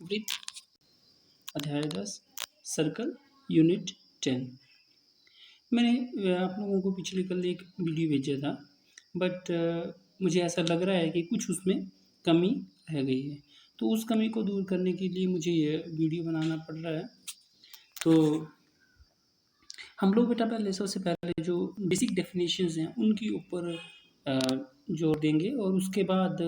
वृत्त अध्याय 10 circle unit 10। मैंने आप लोगों को पिछले कल एक वीडियो भेजा था, बट मुझे ऐसा लग रहा है कि कुछ उसमें कमी रह गई है, तो उस कमी को दूर करने के लिए मुझे ये वीडियो बनाना पड़ रहा है। तो हम लोग बेटा पहले सबसे पहले जो बेसिक डेफिनेशंस हैं उनके ऊपर जोर देंगे, और उसके बाद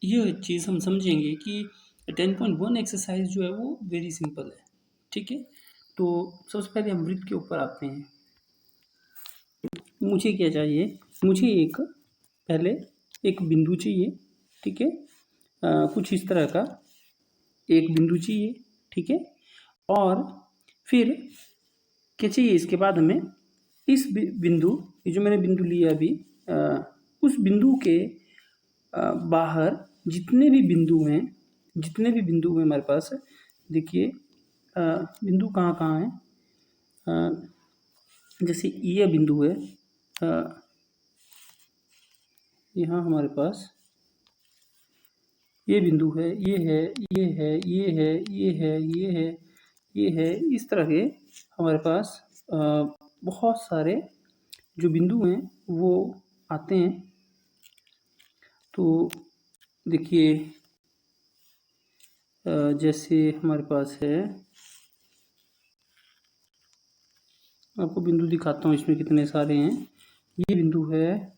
यह चीज़ हम समझेंगे कि 10.1 एक्सरसाइज जो है वो वेरी सिंपल है। ठीक है, तो सबसे पहले हम वृत्त के ऊपर आते हैं। मुझे क्या चाहिए, मुझे पहले एक बिंदु चाहिए। ठीक है, कुछ इस तरह का एक बिंदु चाहिए। ठीक है, और फिर क्या चाहिए, इसके बाद हमें इस बिंदु, ये जो मैंने बिंदु लिया अभी, उस बिंदु के बाहर जितने भी बिंदु हैं हमारे पास, देखिए बिंदु कहाँ कहाँ है। जैसे ये बिंदु है, यहाँ हमारे पास ये बिंदु है, ये है, ये है, ये है, ये है, ये है, ये है। इस तरह के हमारे पास बहुत सारे जो बिंदु हैं वो आते हैं। तो देखिए जैसे हमारे पास है, आपको बिंदु दिखाता हूँ इसमें कितने सारे हैं। ये बिंदु है,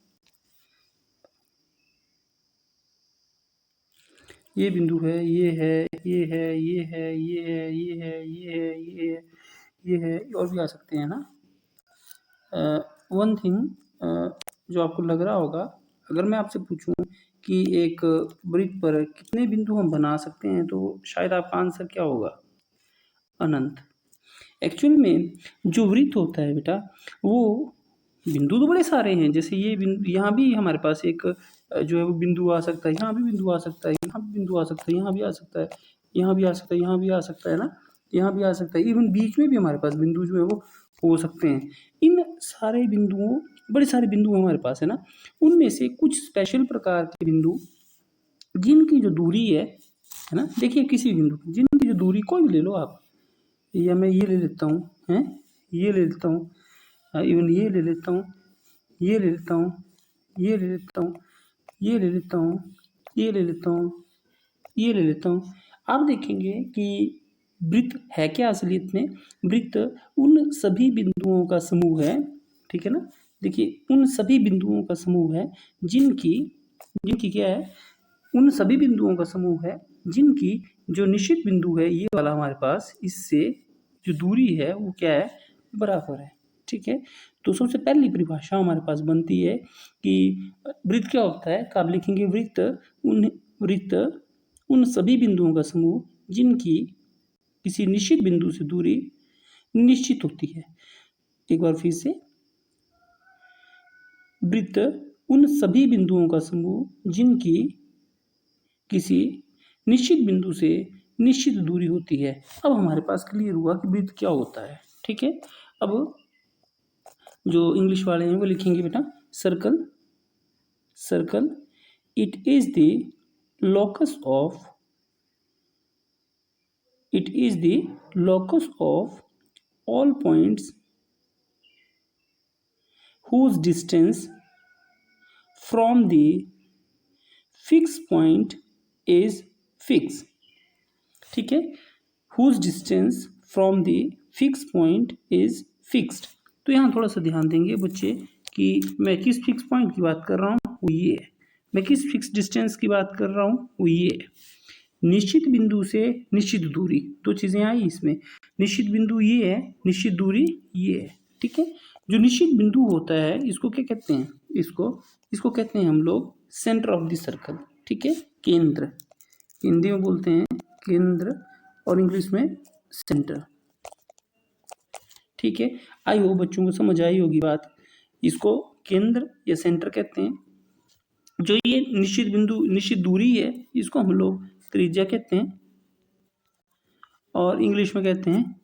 ये बिंदु है, ये है, ये है, ये है, ये है, ये है, ये है, ये है, ये है, और भी आ सकते हैं ना। वन थिंग जो आपको लग रहा होगा, अगर मैं आपसे पूछूं कि एक वृत्त पर कितने बिंदु हम बना सकते हैं, तो शायद आपका आंसर क्या होगा, अनंत। एक्चुअल में जो वृत्त होता है बेटा, वो बिंदु तो बड़े सारे हैं। जैसे ये बिंदु, यहाँ भी हमारे पास एक जो है वो बिंदु आ सकता है, यहाँ भी बिंदु आ सकता है, यहाँ भी बिंदु आ सकता है, यहाँ भी आ सकता है, यहाँ भी आ सकता है, यहाँ भी आ सकता है ना, यहाँ भी आ सकता है। इवन बीच में भी हमारे पास बिंदु जो है वो हो सकते हैं। इन सारे बिंदुओं, बड़े सारे बिंदु हमारे पास है ना, उनमें से कुछ स्पेशल प्रकार के बिंदु जिनकी जो दूरी है ना, देखिए किसी बिंदु की जिनकी जो दूरी, कोई भी ले लो आप, या मैं ये ले लेता हूँ, हैं, ये ले लेता हूँ, इवन ये ले लेता हूँ, ये ले लेता हूँ, ये ले लेता हूँ, ये ले लेता हूँ, ये ले लेता हूँ, ये ले लेता हूँ। आप देखेंगे कि वृत्त है क्या असलियत में, वृत्त उन सभी बिंदुओं का समूह है। ठीक है ना, देखिए उन सभी बिंदुओं का समूह है जिनकी जिनकी क्या है, उन सभी बिंदुओं का समूह है जिनकी जो निश्चित बिंदु है, ये वाला हमारे पास, इससे जो दूरी है वो क्या है, बराबर है। ठीक है, तो सबसे पहली परिभाषा हमारे पास बनती है कि वृत्त क्या होता है। आप लिखेंगे वृत्त उन सभी बिंदुओं का समूह जिनकी किसी निश्चित बिंदु से दूरी निश्चित होती है। एक बार फिर से, वृत्त उन सभी बिंदुओं का समूह जिनकी किसी निश्चित बिंदु से निश्चित दूरी होती है। अब हमारे पास क्लियर हुआ कि वृत्त क्या होता है। ठीक है, अब जो इंग्लिश वाले हैं वो लिखेंगे बेटा circle it is the locus of all points whose distance from the fixed point is fixed। ठीक है, whose distance from the fixed point is fixed। तो यहाँ थोड़ा सा ध्यान देंगे बच्चे कि मैं किस फिक्स पॉइंट की बात कर रहा हूँ, वो ये है। मैं किस फिक्स डिस्टेंस की बात कर रहा हूँ, वो ये है। निश्चित बिंदु से निश्चित दूरी, दो चीज़ें आई इसमें। निश्चित बिंदु ये है, निश्चित दूरी ये है। ठीक है, जो निश्चित बिंदु होता है इसको क्या कहते हैं, इसको कहते हैं हम लोग सेंटर ऑफ द सर्कल। ठीक है, केंद्र, हिंदी में बोलते हैं केंद्र और इंग्लिश में सेंटर। ठीक है, आई हो बच्चों को समझ आई होगी बात। इसको केंद्र या सेंटर कहते हैं। जो ये निश्चित बिंदु, निश्चित दूरी है, इसको हम लोग त्रिज्या कहते हैं, और इंग्लिश में कहते हैं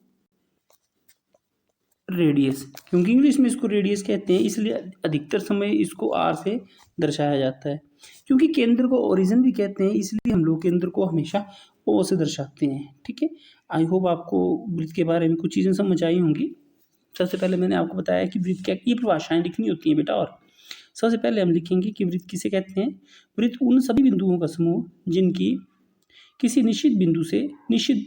रेडियस, क्योंकि इंग्लिश में इसको रेडियस कहते हैं, इसलिए अधिकतर समय इसको आर से दर्शाया जाता है। क्योंकि केंद्र को ओरिजिन भी कहते हैं, इसलिए हम लोग केंद्र को हमेशा ओ से दर्शाते हैं। ठीक है, आई होप आपको वृत्त के बारे में कुछ चीज़ें समझ आई होंगी। सबसे पहले मैंने आपको बताया कि वृत्त क्या, ये परिभाषाएं लिखनी होती हैं बेटा। और सबसे पहले हम लिखेंगे कि वृत्त किसे कहते हैं। वृत्त उन सभी बिंदुओं का समूह जिनकी किसी निश्चित बिंदु से निश्चित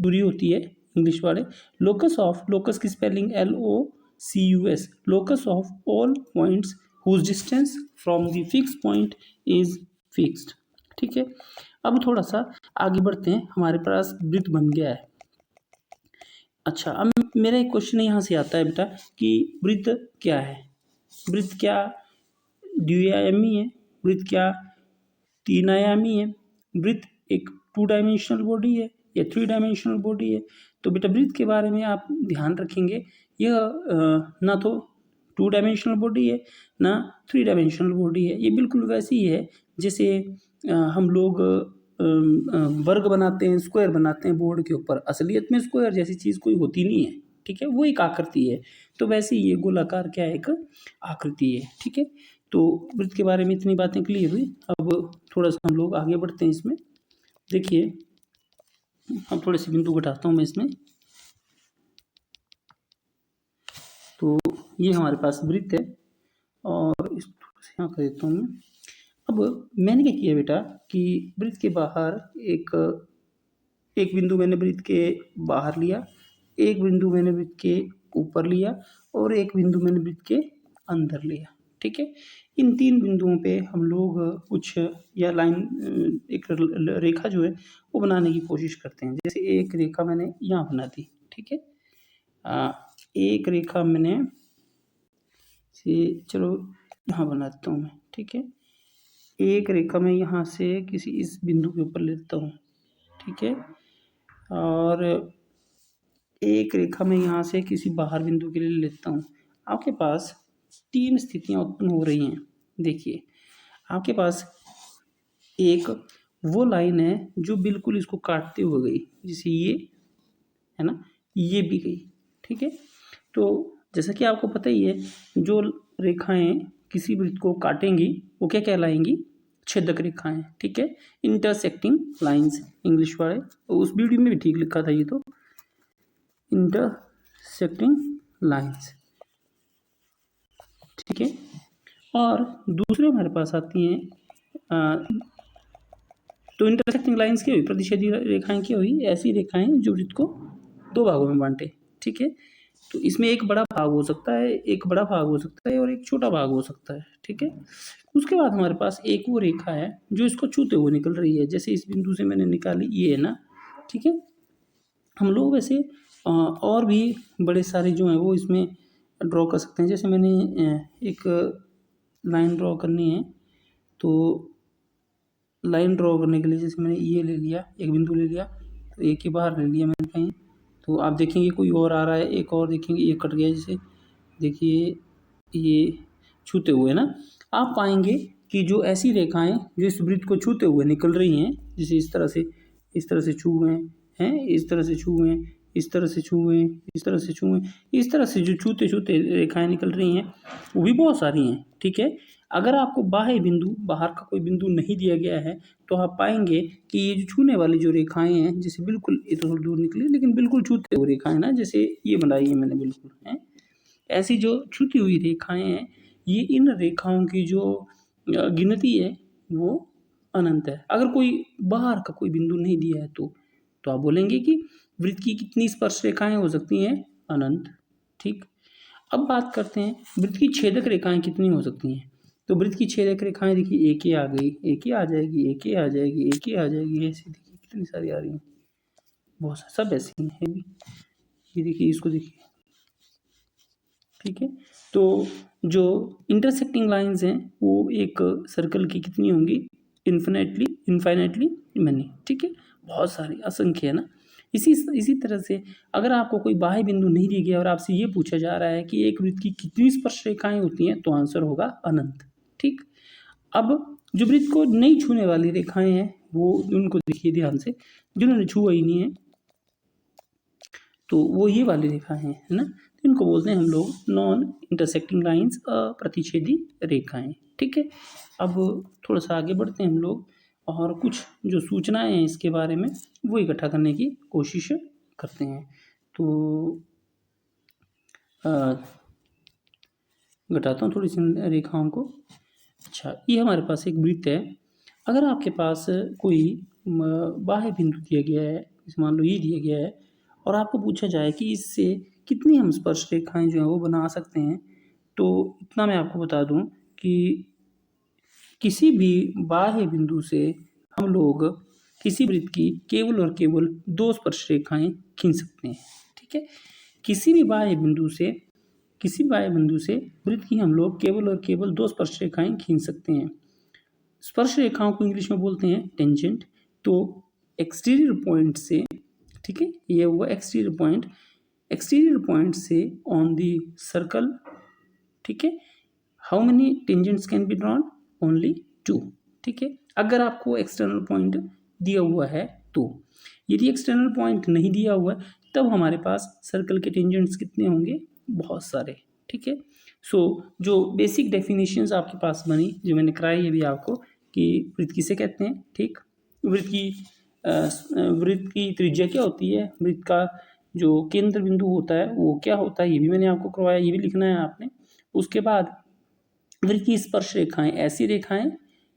दूरी होती है, इंग्लिश वाले। लोकस ऑफ, लोकस की spelling LOCUS, locus of all points whose distance from the fix point is fixed. ठीक है, अब थोड़ा सा आगे बढ़ते हैं, हमारे पास वृत्त बन गया है। अच्छा, अब मेरा एक क्वेश्चन यहाँ से आता है बेटा कि वृत्त क्या है। वृत्त क्या द्विआयामी है, वृत्त क्या तीन आयामी है, वृत्त एक 2 डायमेंशनल बॉडी है या 3 डायमेंशनल बॉडी है। तो बेटा वृत्त के बारे में आप ध्यान रखेंगे, यह ना तो 2 डायमेंशनल बॉडी है ना 3 डायमेंशनल बॉडी है। ये बिल्कुल वैसी ही है जैसे हम लोग वर्ग बनाते हैं, स्क्वायर बनाते हैं बोर्ड के ऊपर। असलियत में स्क्वायर जैसी चीज़ कोई होती नहीं है। ठीक है, वो एक आकृति है। तो वैसे ही ये गोलाकार क्या है, एक आकृति है। ठीक है, तो वृत्त के बारे में इतनी बातें क्लियर हुई। अब थोड़ा सा हम लोग आगे बढ़ते हैं इसमें। देखिए, अब थोड़े से बिंदु घटाता हूँ मैं इसमें। तो ये हमारे पास वृत्त है और इस थोड़ा सा यहाँ कर देता हूँ मैं। अब मैंने क्या किया बेटा कि वृत्त के बाहर एक बिंदु मैंने वृत्त के बाहर लिया, एक बिंदु मैंने वृत्त के ऊपर लिया और एक बिंदु मैंने वृत्त के अंदर लिया। ठीक है, इन 3 बिंदुओं पे हम लोग कुछ या लाइन एक रेखा जो है वो बनाने की कोशिश करते हैं। जैसे एक रेखा मैंने यहाँ बना दी। ठीक है, एक रेखा मैंने चलो यहाँ बना देता हूँ मैं। ठीक है, एक रेखा मैं यहाँ से किसी इस बिंदु के ऊपर लेता हूँ। ठीक है, और एक रेखा मैं यहाँ से किसी बाहर बिंदु के लिए लेता हूँ। आपके पास 3 स्थितियाँ उत्पन्न हो रही हैं। देखिए, आपके पास एक वो लाइन है जो बिल्कुल इसको काटते हुए गई, जैसे ये है ना, ये भी गई। ठीक है, तो जैसा कि आपको पता ही है, जो रेखाएं किसी वृत्त को काटेंगी वो क्या कहलाएंगी, छेदक रेखाएं। ठीक है, इंटरसेक्टिंग लाइंस इंग्लिश वाले, उस वीडियो में भी ठीक लिखा था ये, तो इंटरसेक्टिंग लाइंस। ठीक है, और दूसरे हमारे पास आती हैं तो इंटरसेक्टिंग लाइंस क्या हुई, प्रतिच्छेदी रेखाएं क्या हुई, ऐसी रेखाएं जो वृत्त को 2 भागों में बांटे। ठीक है, तो इसमें एक बड़ा भाग हो सकता है, एक बड़ा भाग हो सकता है और एक छोटा भाग हो सकता है। ठीक है, उसके बाद हमारे पास एक वो रेखा है जो इसको छूते हुए निकल रही है, जैसे इस बिंदु से मैंने निकाली, ये है ना। ठीक है, हम लोग वैसे और भी बड़े सारे जो हैं वो इसमें ड्रॉ कर सकते हैं। जैसे मैंने एक लाइन ड्रॉ करनी है, तो लाइन ड्रॉ करने के लिए जैसे मैंने ये ले लिया, एक बिंदु ले लिया, तो एक ही बाहर ले लिया मैंने कहीं, तो आप देखेंगे कोई और आ रहा है, एक और देखेंगे ये कट गया, जैसे देखिए ये छूते हुए ना। आप पाएंगे कि जो ऐसी रेखाएं जो इस वृत्त को छूते हुए निकल रही हैं, जैसे इस तरह से छू हुए हैं, इस तरह से छू हुए हैं, इस तरह से छू हुए हैं, इस तरह से छू हुए हैं, इस तरह से जो छूते छूते रेखाएं निकल रही हैं वो भी बहुत सारी हैं। ठीक है, अगर आपको बाह्य बिंदु, बाहर का कोई बिंदु नहीं दिया गया है, तो आप पाएंगे कि ये जो छूने वाली जो रेखाएं हैं, जैसे बिल्कुल इधर दूर निकली लेकिन बिल्कुल छूते हुए रेखाएं ना, जैसे ये बनाई है मैंने बिल्कुल है, ऐसी जो छूती हुई रेखाएं हैं, ये इन रेखाओं की जो गिनती है वो अनंत है। अगर कोई बाहर का कोई बिंदु नहीं दिया है तो आप बोलेंगे कि वृत्त की कितनी स्पर्श रेखाएं हो सकती हैं, अनंत। ठीक, अब बात करते हैं वृत्त की छेदक रेखाएं कितनी हो सकती हैं। तो वृत्त की छेदक रेखाएं देखिए, एक ही आ गई, एक ही आ जाएगी, एक ही आ जाएगी, एक ही आ जाएगी, ऐसी देखिए कितनी सारी आ रही हैं, बहुत सब ऐसी हैं भी। ये देखिए, इसको देखिए। ठीक है, तो जो इंटरसेक्टिंग लाइंस हैं वो एक सर्कल की कितनी होंगी, इन्फाइनेटली मैनी। ठीक है, बहुत सारी, असंख्य है ना। इसी तरह से अगर आपको कोई बाह्य बिंदु नहीं दिया गया और आपसे ये पूछा जा रहा है कि एक वृत्त की कितनी स्पर्श रेखाएं होती हैं, तो आंसर होगा अनंत। ठीक, अब जो वृत्त को नहीं छूने वाली रेखाएं हैं वो उनको देखिए ध्यान से, जिन्होंने छुआ ही नहीं है, तो वो ये वाली रेखा है ना। इनको बोलते हैं हम लोग नॉन इंटरसेक्टिंग लाइंस, अप्रतिच्छेदी रेखाएं। ठीक है, अब थोड़ा सा आगे बढ़ते हैं हम लोग और कुछ जो सूचनाएं हैं इसके बारे में वो इकट्ठा करने की कोशिश करते हैं। तो घटाता हूँ थोड़ी सी रेखाओं को। अच्छा, ये हमारे पास एक वृत्त है। अगर आपके पास कोई बाह्य बिंदु दिया गया है, मान लो ये दिया गया है, और आपको पूछा जाए कि इससे कितनी हम स्पर्श रेखाएं जो है वो बना सकते हैं, तो इतना मैं आपको बता दूं कि किसी भी बाह्य बिंदु से हम लोग किसी वृत्त की केवल और केवल 2 स्पर्श रेखाएं खींच सकते हैं। ठीक है, किसी भी बाह्य बिंदु से वृत्त की हम लोग केवल और केवल 2 स्पर्श रेखाएं खींच सकते हैं। स्पर्श रेखाओं को इंग्लिश में बोलते हैं टेंजेंट। तो एक्सटीरियर पॉइंट से, ठीक है, ये हुआ एक्सटीरियर पॉइंट से ऑन दी सर्कल। ठीक है, how many tangents can be drawn? Only 2। ठीक है, अगर आपको एक्सटर्नल पॉइंट दिया हुआ है तो। यदि एक्सटर्नल पॉइंट नहीं दिया हुआ है तब हमारे पास सर्कल के टेंजेंट्स कितने होंगे? बहुत सारे। ठीक है, सो जो बेसिक डेफिनेशंस आपके पास बनी, जो मैंने कराई अभी आपको, कि वृत्त किसे कहते हैं। ठीक, वृत्त की त्रिज्या क्या होती है, वृत्त का जो केंद्र बिंदु होता है वो क्या होता है, ये भी मैंने आपको करवाया, ये भी लिखना है आपने। उसके बाद वृत्त की स्पर्श रेखाएं ऐसी रेखाएं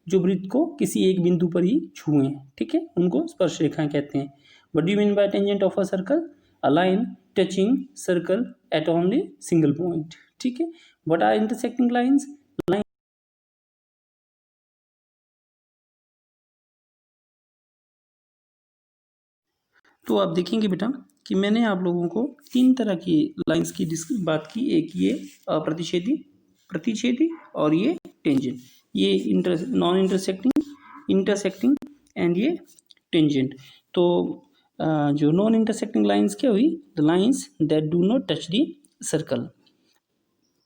जो वृत्त को किसी एक बिंदु पर ही छुएं। ठीक है, उनको स्पर्श रेखाएं कहते हैं। What do you mean by tangent of a circle? A line touching circle eight only single point. ठीक है, व्हाट आर इंटरसेक्टिंग लाइंस? तो आप देखेंगे बेटा कि मैंने आप लोगों को 3 तरह की लाइंस की बात की। एक ये अप्रतिच्छेदी, प्रतिच्छेदी और ये टेंजेंट। ये नॉन इंटरसेक्टिंग एंड ये टेंजेंट। तो जो नॉन इंटरसेक्टिंग लाइंस क्या हुई? The lines that do not touch the circle.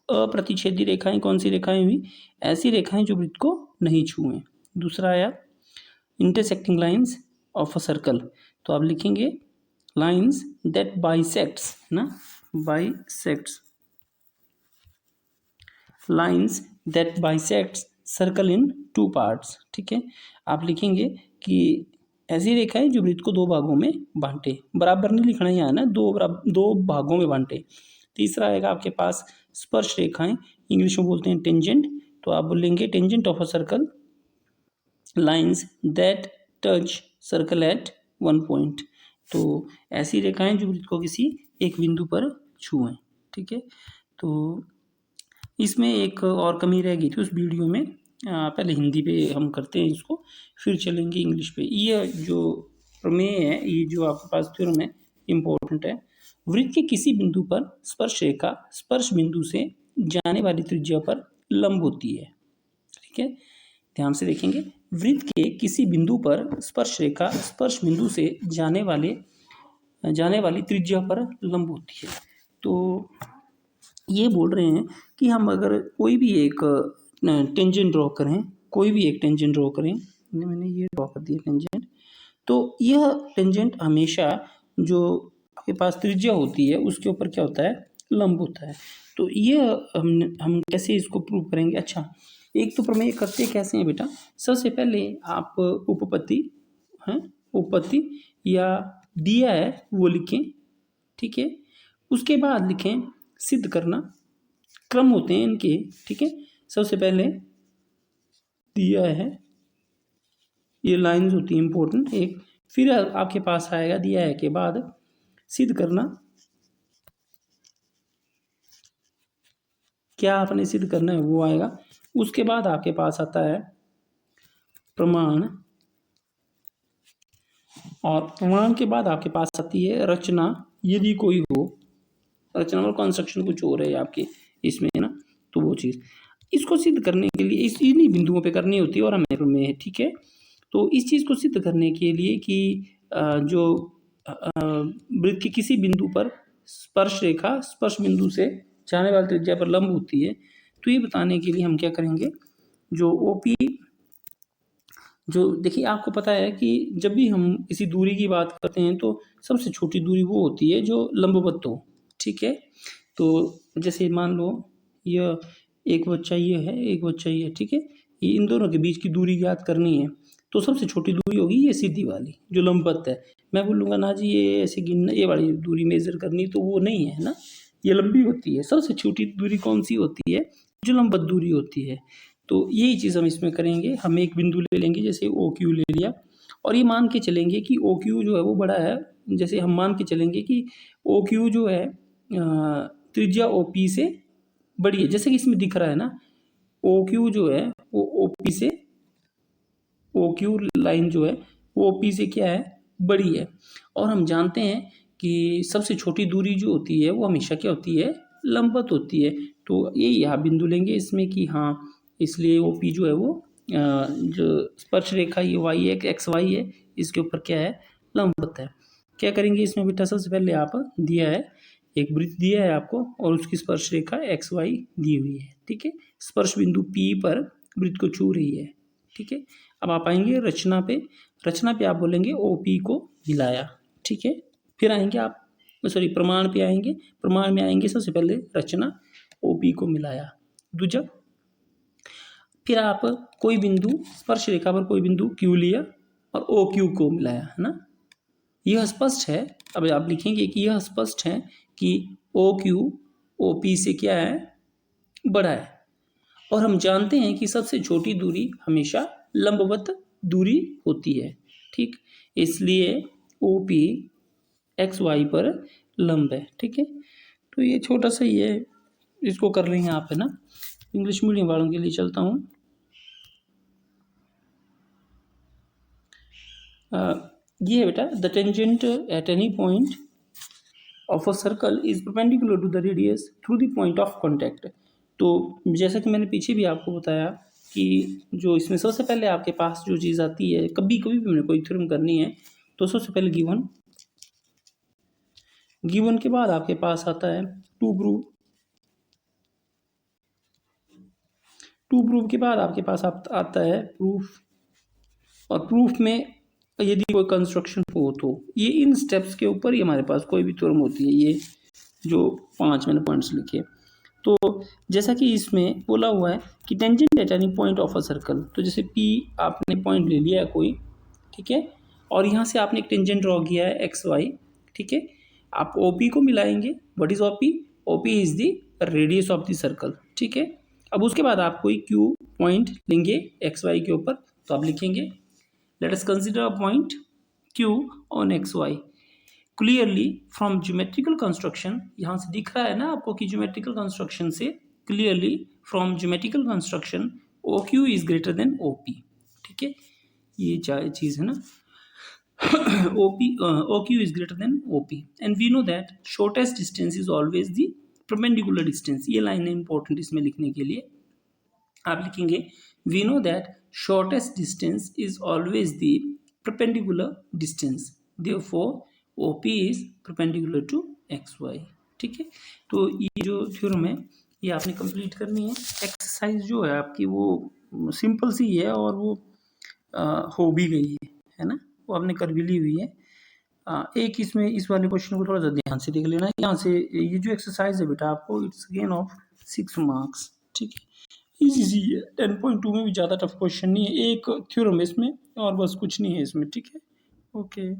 अप्रतिच्छेदी रेखाएं कौन सी रेखाएं हुई? ऐसी रेखाएं जो वृत्त को नहीं छुएं। दूसरा आया intersecting lines of a circle. तो आप लिखेंगे लाइंस दैट बाइसेक्ट्स ना, bisects, lines that bisects circle in 2 parts. ठीक है, आप लिखेंगे कि ऐसी रेखाएं जो वृत्त को 2 भागों में बांटे। बराबर नहीं लिखना यहाँ ना, 2 भागों में बांटे। तीसरा आएगा आपके पास स्पर्श रेखाएं, इंग्लिश में बोलते हैं टेंजेंट। तो आप बोलेंगे tangent of a circle, lines that touch circle eight 1 point. तो ऐसी रेखाएं जो वृत्त को किसी एक बिंदु पर छुएं। ठीक है, तो इसमें एक और कमी रह गई थी उस वीडियो में। पहले हिंदी पे हम करते हैं इसको, फिर चलेंगे इंग्लिश पे। ये जो प्रमेय है, ये जो आपके पास थ्योरम है, इम्पोर्टेंट है। वृत्त के किसी बिंदु पर स्पर्श रेखा स्पर्श बिंदु से जाने वाली त्रिज्या पर लंब होती है। ठीक है, ध्यान से देखेंगे। वृत्त के किसी बिंदु पर स्पर्श रेखा स्पर्श बिंदु से जाने वाली त्रिज्या पर लंब होती है। तो ये बोल रहे हैं कि हम अगर कोई भी एक टेंजेंट ड्रॉ करें, मैंने ये ड्रॉ कर दिया टेंजेंट, तो यह टेंजेंट हमेशा जो आपके पास त्रिज्या होती है उसके ऊपर क्या होता है? लंब होता है। तो ये हम कैसे इसको प्रूव करेंगे? अच्छा, एक तो प्रमेय करते कैसे हैं बेटा? सबसे पहले आप उपपत्ति या दिया है वो लिखें। ठीक है, उसके बाद लिखें सिद्ध करना, क्रम होते हैं इनके। ठीक है, सबसे पहले दिया है, ये लाइंस होती है इंपॉर्टेंट एक, फिर आपके पास आएगा दिया है के बाद सिद्ध करना, क्या आपने सिद्ध करना है वो आएगा। उसके बाद आपके पास आता है प्रमाण, और प्रमाण के बाद आपके पास आती है रचना, यदि कोई हो। रचना और कंस्ट्रक्शन कुछ और है आपके इसमें ना, तो वो चीज़ इसको सिद्ध करने के लिए इन्हीं बिंदुओं पे करनी होती है और हमें में है। ठीक है, तो इस चीज़ को सिद्ध करने के लिए कि जो वृत्त के किसी बिंदु पर स्पर्श रेखा स्पर्श बिंदु से जाने वाली त्रिज्या पर लंब होती है, तो ये बताने के लिए हम क्या करेंगे, जो ओपी, जो देखिए आपको पता है कि जब भी हम किसी दूरी की बात करते हैं तो सबसे छोटी दूरी वो होती है जो लंबवत हो। ठीक है, तो जैसे मान लो यह एक बच्चा ये है, एक बच्चा ये, ठीक है, ये इन दोनों के बीच की दूरी ज्ञात करनी है। तो सबसे छोटी दूरी होगी ये सीधी वाली जो लंबवत है। मैं बोलूँगा ना जी ये ऐसे गिनना, ये वाली दूरी मेज़र करनी, तो वो नहीं है ना, ये लंबी होती है। सबसे छोटी दूरी कौन सी होती है? जो लंबवत दूरी होती है। तो यही चीज़ हम इसमें करेंगे। हम एक बिंदु ले लेंगे, जैसे ओ क्यू ले लिया, और ये मान के चलेंगे कि ओ क्यू जो है वो बड़ा है। जैसे हम मान के चलेंगे कि ओ क्यू जो है त्रिज्या ओ पी से बड़ी है। जैसे कि इसमें दिख रहा है ना, ओ क्यू जो है वो ओ पी से, ओ क्यू लाइन जो है वो ओ पी से क्या है, बड़ी है। और हम जानते हैं कि सबसे छोटी दूरी जो होती है वो हमेशा क्या होती है, लंबवत होती है। तो ये यहाँ बिंदु लेंगे इसमें कि हाँ, इसलिए ओ पी जो है वो जो स्पर्श रेखा ये वाई है, एक्स वाई है, इसके ऊपर क्या है, लंबवत है। क्या करेंगे इसमें बेटा, सबसे पहले आप दिया है, एक वृत्त दिया है आपको और उसकी स्पर्श रेखा एक्स वाई दी हुई है, ठीक है। स्पर्श बिंदु पी पर वृत्त को छू रही है, ठीक है। अब आप आएंगे रचना पे, रचना पे आप बोलेंगे ओ पी को मिलाया, ठीक है। फिर आएंगे आप, सॉरी, प्रमाण पे आएंगे। प्रमाण में आएंगे सबसे पहले रचना ओ पी को मिलाया, दूजा। फिर आप कोई बिंदु, स्पर्श रेखा पर कोई बिंदु क्यू लिया और ओ क्यू को मिलाया, है ना। यह स्पष्ट है, अब आप लिखेंगे कि यह स्पष्ट है कि ओ क्यू ओ पी से क्या है, बड़ा है। और हम जानते हैं कि सबसे छोटी दूरी हमेशा लंबवत दूरी होती है, ठीक। इसलिए ओ पी एक्स वाई पर लंब है, ठीक है। तो ये छोटा सा ही है, इसको कर लेंगे आप, है ना। इंग्लिश मीडियम वालों के लिए चलता हूँ। ये है बेटा, the tangent at any point of a circle is perpendicular to the radius through the point of contact. तो जैसा कि मैंने पीछे भी आपको बताया कि जो इसमें सबसे पहले आपके पास जो चीज़ आती है, कभी कभी भी मैंने कोई थ्योरम करनी है, तो सबसे पहले गिवन, गिवन के बाद आपके पास आता है टू प्रूव, टू प्रूव के बाद आपके पास आता है प्रूफ। और प्रूफ में यदि कोई कंस्ट्रक्शन हो तो ये इन स्टेप्स के ऊपर ही हमारे पास कोई भी थ्योरम होती है, ये जो 5 मैंने पॉइंट्स लिखे। तो जैसा कि इसमें बोला हुआ है कि tangent at any point of a circle, तो जैसे पी आपने पॉइंट ले लिया है कोई, ठीक है, और यहाँ से आपने एक टेंजेंट ड्रॉ किया है एक्स वाई, ठीक है। आप ओ पी को मिलाएंगे। What is O P? O P is the radius of the circle, ठीक है। अब उसके बाद आप कोई क्यू पॉइंट लेंगे एक्स वाई के ऊपर, तो आप लिखेंगे let us consider a point Q on X Y. Clearly from geometrical construction, यहाँ से दिख रहा है ना आपको कि ज्योमेट्रिकल कंस्ट्रक्शन से, clearly from geometrical construction O Q is greater than O P, ठीक है। ये चीज़ है ना, O Q is greater than O P and we know that shortest distance is always the perpendicular distance. ये line है important इसमें लिखने के लिए, आप लिखेंगे we know that shortest distance is always the perpendicular distance, therefore OP is perpendicular to XY, ठीक है। तो ये जो थ्योरम है ये आपने कंप्लीट करनी है। एक्सरसाइज जो है आपकी वो सिंपल सी है और वो हो भी गई है ना, वो आपने कर भी ली हुई है। एक इसमें इस वाले क्वेश्चन को थोड़ा सा ध्यान से देख लेना। यहाँ से ये जो एक्सरसाइज है बेटा आपको, इट्स गेन ऑफ 6 मार्क्स, ठीक है। इजी है, 10.2 में भी ज़्यादा टफ क्वेश्चन नहीं है, एक थ्योरम है इसमें और बस कुछ नहीं है इसमें, ठीक है। ओके।